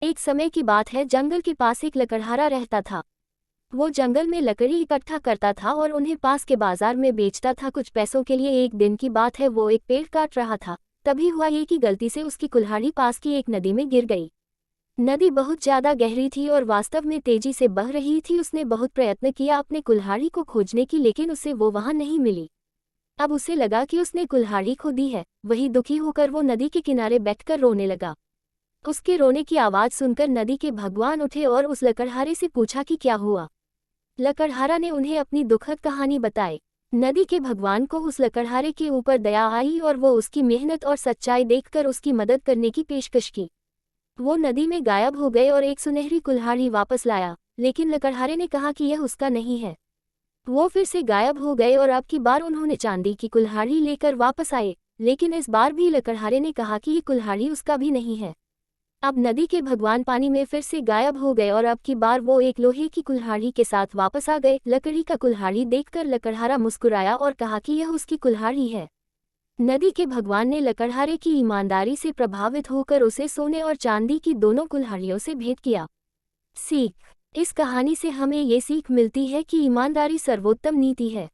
एक समय की बात है, जंगल के पास एक लकड़हारा रहता था। वो जंगल में लकड़ी इकट्ठा करता था और उन्हें पास के बाजार में बेचता था कुछ पैसों के लिए। एक दिन की बात है, वो एक पेड़ काट रहा था। तभी हुआ ये कि गलती से उसकी कुल्हाड़ी पास की एक नदी में गिर गई। नदी बहुत ज्यादा गहरी थी और वास्तव में तेजी से बह रही थी। उसने बहुत प्रयत्न किया अपने कुल्हाड़ी को खोजने की, लेकिन उसे वो वहां नहीं मिली। अब उसे लगा कि उसने कुल्हाड़ी खो दी है। वही दुखी होकर वो नदी के किनारे बैठकर रोने लगा। उसके रोने की आवाज सुनकर नदी के भगवान उठे और उस लकड़हारे से पूछा कि क्या हुआ। लकड़हारा ने उन्हें अपनी दुखद कहानी बताई। नदी के भगवान को उस लकड़हारे के ऊपर दया आई और वो उसकी मेहनत और सच्चाई देखकर उसकी मदद करने की पेशकश की। वो नदी में गायब हो गए और एक सुनहरी कुल्हाड़ी वापस लाया, लेकिन लकड़हारे ने कहा कि यह उसका नहीं है। वो फिर से गायब हो गए और अब की बार उन्होंने चांदी की कुल्हाड़ी लेकर वापस आए, लेकिन इस बार भी लकड़हारे ने कहा कि ये कुल्हाड़ी उसका भी नहीं है। अब नदी के भगवान पानी में फिर से गायब हो गए और अब की बार वो एक लोहे की कुल्हाड़ी के साथ वापस आ गए। लकड़ी का कुल्हाड़ी देखकर लकड़हारा मुस्कुराया और कहा कि यह उसकी कुल्हाड़ी है। नदी के भगवान ने लकड़हारे की ईमानदारी से प्रभावित होकर उसे सोने और चांदी की दोनों कुल्हाड़ियों से भेंट किया। सीख: इस कहानी से हमें ये सीख मिलती है कि ईमानदारी सर्वोत्तम नीति है।